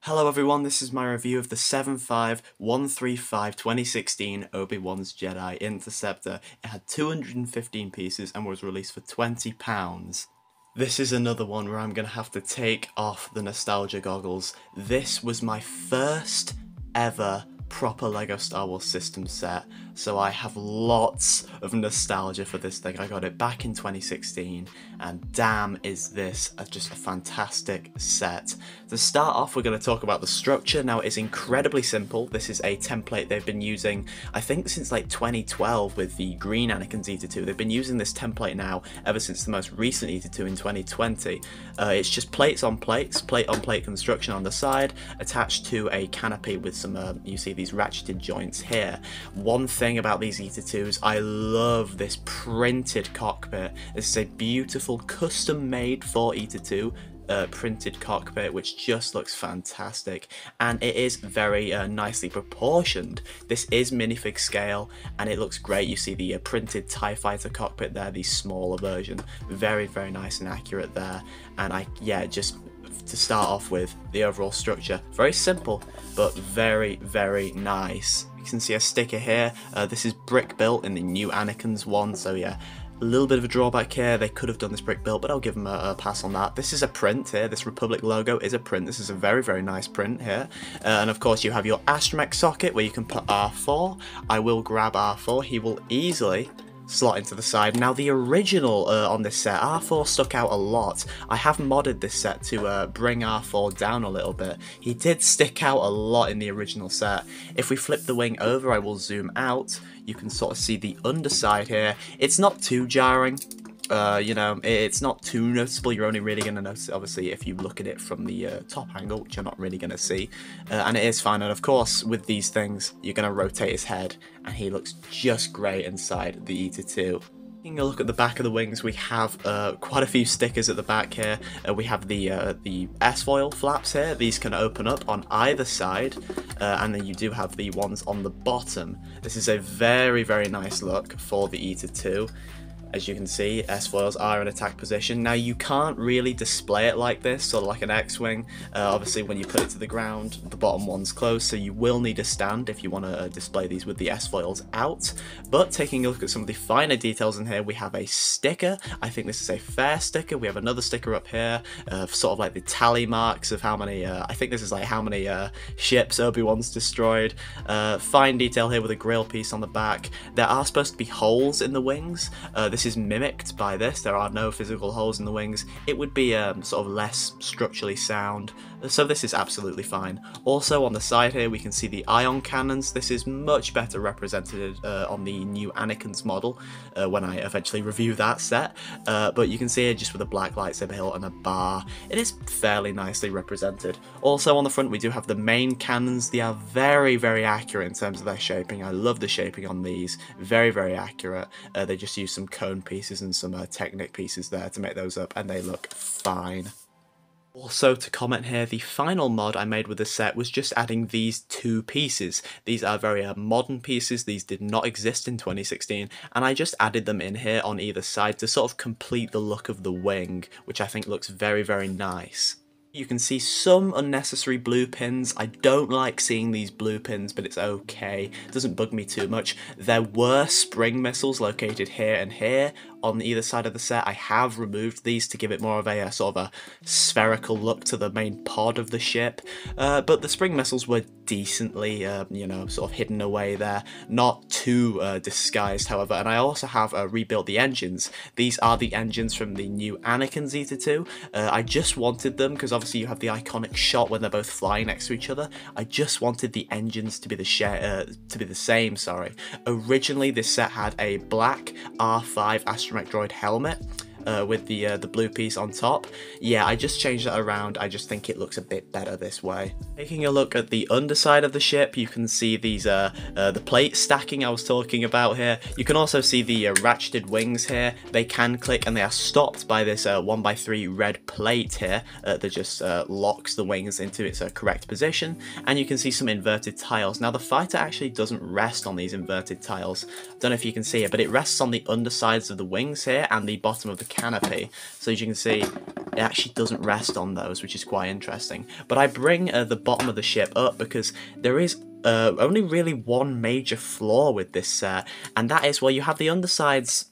Hello everyone, this is my review of the 75135 2016 Obi-Wan's Jedi Interceptor. It had 215 pieces and was released for £20. This is another one where I'm going to have to take off the nostalgia goggles. This was my first ever proper LEGO Star Wars system set, so I have lots of nostalgia for this thing. I got it back in 2016 and damn is this just a fantastic set. To start off, we're going to talk about the structure. Now it's incredibly simple. This is a template they've been using I think since like 2012 with the green Anakin Zeta 2. They've been using this template now ever since the most recent Zeta 2 in 2020. It's just plates on plates, plate on plate construction on the side, attached to a canopy with some you see these ratcheted joints here. One thing about these Zeta 2s, I love this printed cockpit. This is a beautiful custom made for Zeta 2 printed cockpit, which just looks fantastic, and it is very nicely proportioned. This is minifig scale and it looks great. You see the printed TIE Fighter cockpit there, the smaller version, very nice and accurate there. And just to start off with, the overall structure, very simple but very nice. You can see a sticker here. This is brick built in the new Anakin's one, so yeah, a little bit of a drawback here. They could have done this brick built, but I'll give them a pass on that. This is a print here. This Republic logo is a print. This is a very nice print here. And of course you have your astromech socket where you can put R4. I will grab R4. He will easily slot into the side. Now the original on this set, R4 stuck out a lot. I have modded this set to bring R4 down a little bit. He did stick out a lot in the original set. If we flip the wing over, I will zoom out. You can sort of see the underside here. It's not too jarring. You know, it's not too noticeable. You're only really going to notice it, obviously, if you look at it from the top angle, which you're not really going to see. And it is fine. And of course, with these things, you're going to rotate his head, and he looks just great inside the Zeta 2. Taking a look at the back of the wings, we have quite a few stickers at the back here. We have the S-foil flaps here. These can open up on either side, and then you do have the ones on the bottom. This is a very nice look for the Zeta 2. As you can see, S-foils are in attack position. Now you can't really display it like this, sort of like an X-Wing. Obviously when you put it to the ground, the bottom one's closed, so you will need a stand if you want to display these with the S-foils out. But taking a look at some of the finer details in here, we have a sticker. I think this is a fair sticker. We have another sticker up here, sort of like the tally marks of how many, I think this is like how many ships Obi-Wan's destroyed. Fine detail here with a grill piece on the back. There are supposed to be holes in the wings. This is mimicked by this. There are no physical holes in the wings. It would be sort of less structurally sound, so this is absolutely fine. Also on the side here we can see the ion cannons. This is much better represented on the new Anakin's model when I eventually review that set, but you can see it just with a black lightsaber hilt and a bar. It is fairly nicely represented. Also on the front we do have the main cannons. They are very accurate in terms of their shaping. I love the shaping on these, very accurate. They just use some cone pieces and some Technic pieces there to make those up, and they look fine. Also to comment here, the final mod I made with the set was just adding these two pieces. These are very modern pieces. These did not exist in 2016, and I just added them in here on either side to sort of complete the look of the wing, which I think looks very nice. You can see some unnecessary blue pins. I don't like seeing these blue pins, but it's okay. It doesn't bug me too much. There were spring missiles located here and here on either side of the set. I have removed these to give it more of a sort of a spherical look to the main pod of the ship, but the spring missiles were decently, you know, sort of hidden away there. Not too disguised, however, and I also have rebuilt the engines. These are the engines from the new Anakin Zeta 2. I just wanted them because obviously you have the iconic shot when they're both flying next to each other. I just wanted the engines to be the same. Sorry. Originally, this set had a black R5 astromech droid helmet with the blue piece on top. Yeah, I just changed that around. I just think it looks a bit better this way. Taking a look at the underside of the ship, you can see these the plate stacking I was talking about here. You can also see the ratcheted wings here. They can click and they are stopped by this 1x3 red plate here that just locks the wings into its correct position. And you can see some inverted tiles. Now the fighter actually doesn't rest on these inverted tiles. Don't know if you can see it, but it rests on the undersides of the wings here and the bottom of the canopy. So as you can see, it actually doesn't rest on those, which is quite interesting. But I bring the bottom of the ship up because there is only really one major flaw with this set, and that is, well, you have the undersides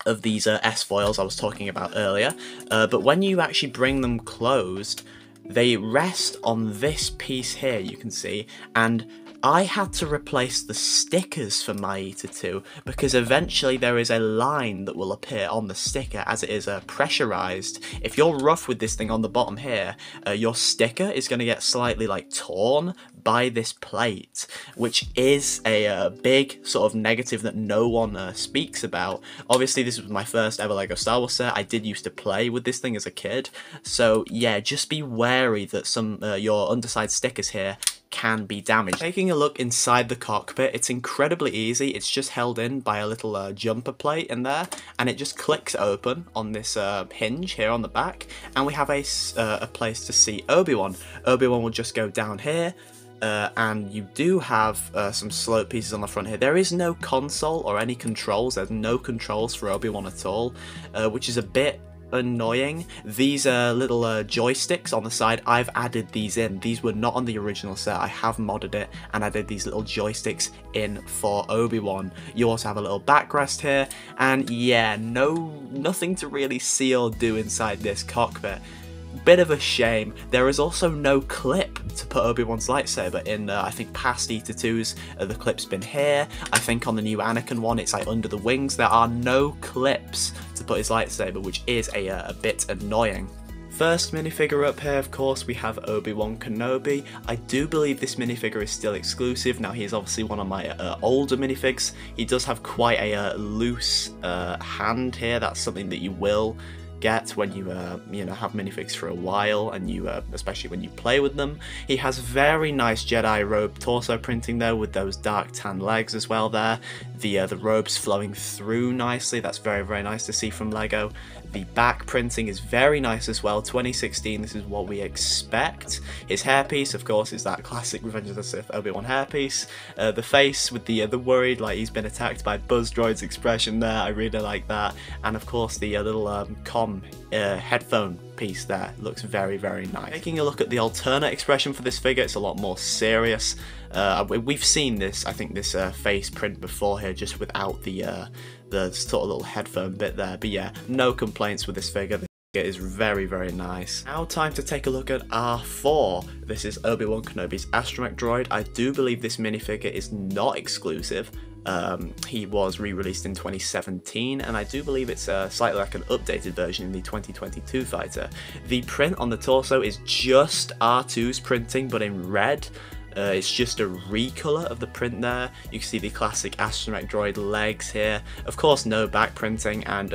of these S-foils I was talking about earlier, but when you actually bring them closed, they rest on this piece here, you can see, and I had to replace the stickers for my Eta 2 because eventually there is a line that will appear on the sticker as it is pressurized. If you're rough with this thing on the bottom here, your sticker is going to get slightly like torn by this plate, which is a big sort of negative that no one speaks about. Obviously this was my first ever LEGO Star Wars set. I did used to play with this thing as a kid, so yeah, just be wary that some your underside stickers here can be damaged. Taking a look inside the cockpit, it's incredibly easy. It's just held in by a little jumper plate in there, and it just clicks open on this hinge here on the back, and we have a place to see Obi-Wan. Obi-Wan will just go down here, and you do have some slope pieces on the front here. There is no console or any controls. There's no controls for Obi-Wan at all, which is a bit annoying. These little joysticks on the side, I've added these in. These were not on the original set. I have modded it and added these little joysticks in for Obi-Wan. You also have a little backrest here, and yeah, nothing to really see or do inside this cockpit. Bit of a shame. There is also no clip to put Obi-Wan's lightsaber in. I think past Eta 2s, the clip's been here. I think on the new Anakin one, it's like under the wings. There are no clips to put his lightsaber, which is a bit annoying. First minifigure up here, of course, we have Obi-Wan Kenobi. I do believe this minifigure is still exclusive. Now, he is obviously one of my older minifigs. He does have quite a loose hand here. That's something that you will get when you have minifigs for a while, and you especially when you play with them. He has very nice Jedi robe torso printing there with those dark tan legs as well there. The robes flowing through nicely. That's very, very nice to see from LEGO. The back printing is very nice as well. 2016, this is what we expect. His hairpiece, of course, is that classic Revenge of the Sith Obi-Wan hairpiece. The face with the worried, like he's been attacked by Buzz Droid's expression there. I really like that. And of course, the little headphone piece there looks very, very nice. Taking a look at the alternate expression for this figure, it's a lot more serious. We've seen this, I think, this face print before here, just without the sort of little headphone bit there. But yeah, no complaints with this figure. The figure is very, very nice. Now time to take a look at R4. This is Obi-Wan Kenobi's astromech droid. I do believe this minifigure is not exclusive. He was re-released in 2017, and I do believe it's slightly like an updated version in the 2022 fighter. The print on the torso is just R2's printing, but in red. It's just a recolor of the print there. You can see the classic astromech droid legs here. Of course, no back printing, and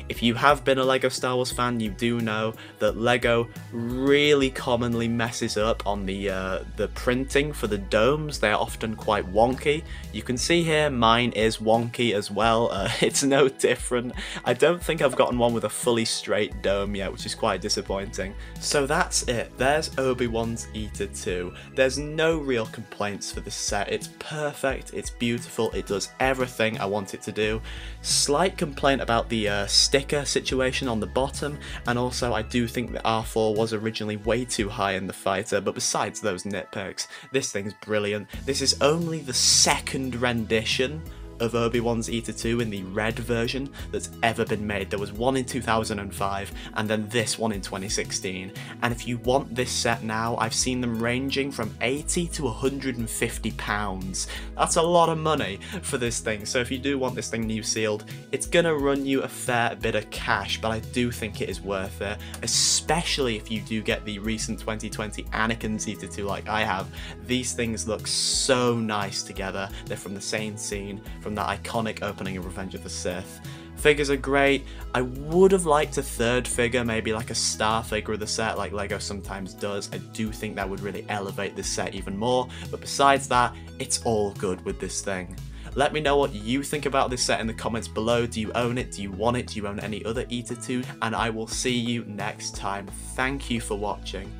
if you have been a LEGO Star Wars fan, you do know that LEGO really commonly messes up on the printing for the domes. They're often quite wonky. You can see here mine is wonky as well. It's no different. I don't think I've gotten one with a fully straight dome yet, which is quite disappointing. So that's it. There's Obi-Wan's Eta 2. There's no real complaints for this set. It's perfect, it's beautiful, it does everything I want it to do. Slight complaint about the sticker situation on the bottom, and also I do think that R4 was originally way too high in the fighter, but besides those nitpicks, this thing's brilliant. This is only the second rendition of Obi-Wan's Eta 2 in the red version that's ever been made. There was one in 2005 and then this one in 2016, and if you want this set now, I've seen them ranging from 80 to 150 pounds. That's a lot of money for this thing, so if you do want this thing new sealed, it's gonna run you a fair bit of cash, but I do think it is worth it, especially if you do get the recent 2020 Anakin's Eta 2 like I have. These things look so nice together. They're from the same scene, from that iconic opening of Revenge of the Sith. Figures are great. I would have liked a third figure, maybe like a star figure of the set like LEGO sometimes does. I do think that would really elevate this set even more, but besides that, it's all good with this thing. Let me know what you think about this set in the comments below. Do you own it? Do you want it? Do you own any other Eta 2? And I will see you next time. Thank you for watching.